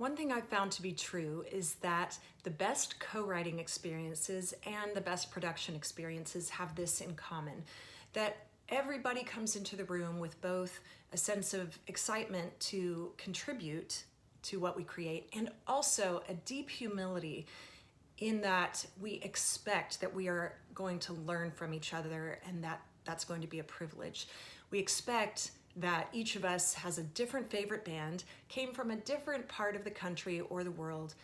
One thing I've found to be true is that the best co-writing experiences and the best production experiences have this in common, that everybody comes into the room with both a sense of excitement to contribute to what we create and also a deep humility in that we expect that we are going to learn from each other and that's going to be a privilege. We expect that each of us has a different favorite band, came from a different part of the country or the world,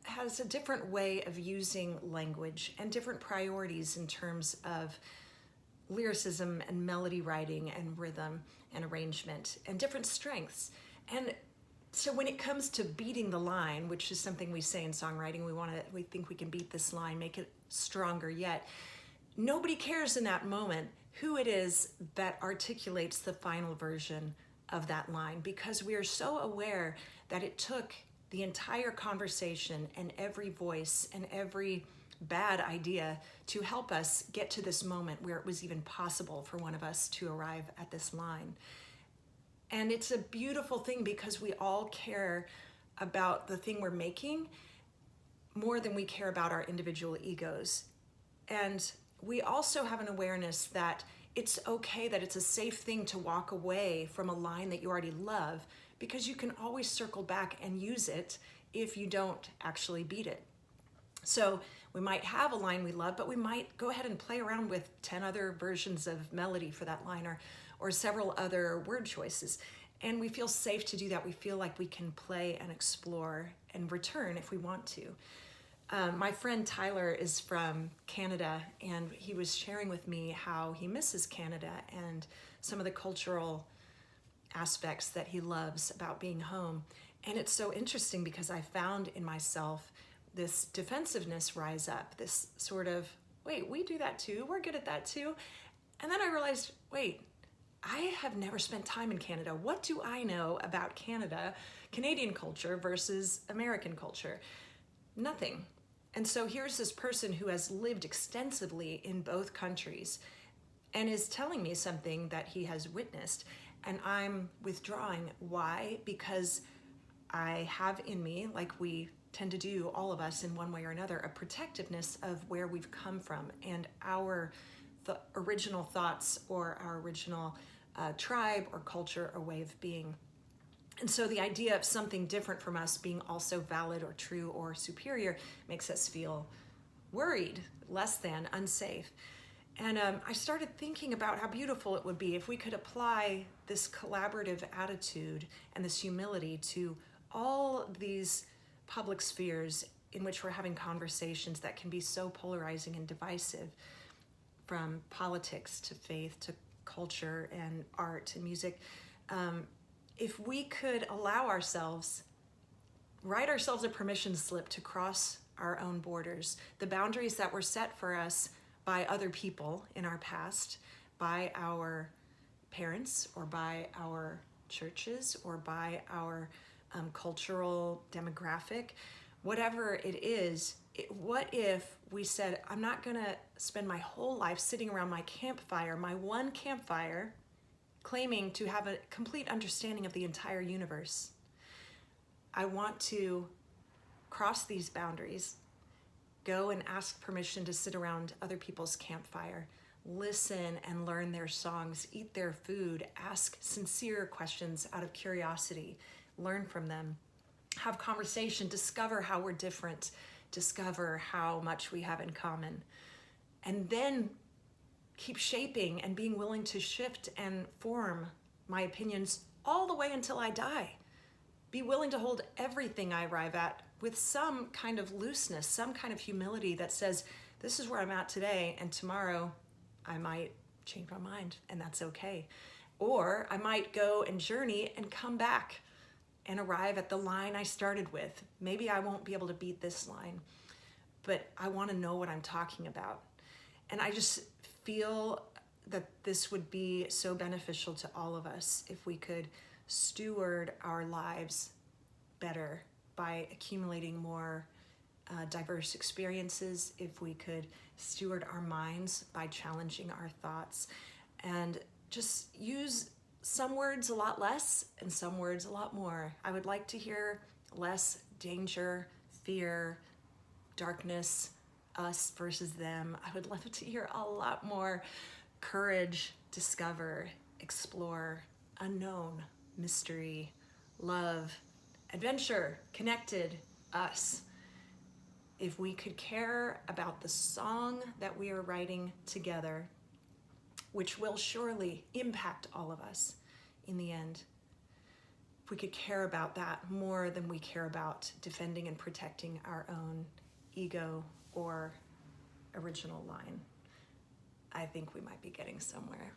has a different way of using language and different priorities in terms of lyricism and melody writing and rhythm and arrangement and different strengths. And so when it comes to beating the line, which is something we say in songwriting, we think we can beat this line, make it stronger yet. Nobody cares in that moment who it is that articulates the final version of that line, because we are so aware that it took the entire conversation and every voice and every bad idea to help us get to this moment where it was even possible for one of us to arrive at this line. And it's a beautiful thing because we all care about the thing we're making more than we care about our individual egos. And we also have an awareness that it's okay, that it's a safe thing to walk away from a line that you already love, because you can always circle back and use it if you don't actually beat it. So we might have a line we love, but we might go ahead and play around with 10 other versions of melody for that line, or several other word choices. And we feel safe to do that. We feel like we can play and explore and return if we want to. My friend Tyler is from Canada, and he was sharing with me how he misses Canada and some of the cultural aspects that he loves about being home. And it's so interesting because I found in myself this defensiveness rise up, this sort of, wait, we do that too, we're good at that too. And then I realized, wait, I have never spent time in Canada. What do I know about Canada, Canadian culture versus American culture? Nothing. And so here's this person who has lived extensively in both countries and is telling me something that he has witnessed, and I'm withdrawing. Why? Because I have in me, like we tend to do, all of us in one way or another, a protectiveness of where we've come from and the original thoughts or our original tribe or culture or way of being. And so the idea of something different from us being also valid or true or superior makes us feel worried, less than, unsafe. And I started thinking about how beautiful it would be if we could apply this collaborative attitude and this humility to all these public spheres in which we're having conversations that can be so polarizing and divisive, from politics to faith to culture and art and music. If we could allow ourselves, write ourselves a permission slip to cross our own borders, the boundaries that were set for us by other people in our past, by our parents or by our churches or by our cultural demographic, whatever it is, what if we said, I'm not gonna spend my whole life sitting around my campfire, my one campfire, claiming to have a complete understanding of the entire universe. I want to cross these boundaries, go and ask permission to sit around other people's campfire, listen and learn their songs, eat their food, ask sincere questions out of curiosity, learn from them, have conversation, discover how we're different, discover how much we have in common, and then keep shaping and being willing to shift and form my opinions all the way until I die. Be willing to hold everything I arrive at with some kind of looseness, some kind of humility that says, this is where I'm at today, and tomorrow I might change my mind, and that's okay. Or I might go and journey and come back and arrive at the line I started with. Maybe I won't be able to beat this line, but I want to know what I'm talking about. And I just feel that this would be so beneficial to all of us if we could steward our lives better by accumulating more diverse experiences, if we could steward our minds by challenging our thoughts, and just use some words a lot less and some words a lot more. I would like to hear less danger, fear, darkness, us versus them. I would love to hear a lot more courage, discover, explore, unknown, mystery, love, adventure, connected, us. If we could care about the song that we are writing together, which will surely impact all of us in the end, if we could care about that more than we care about defending and protecting our own ego or original line, I think we might be getting somewhere.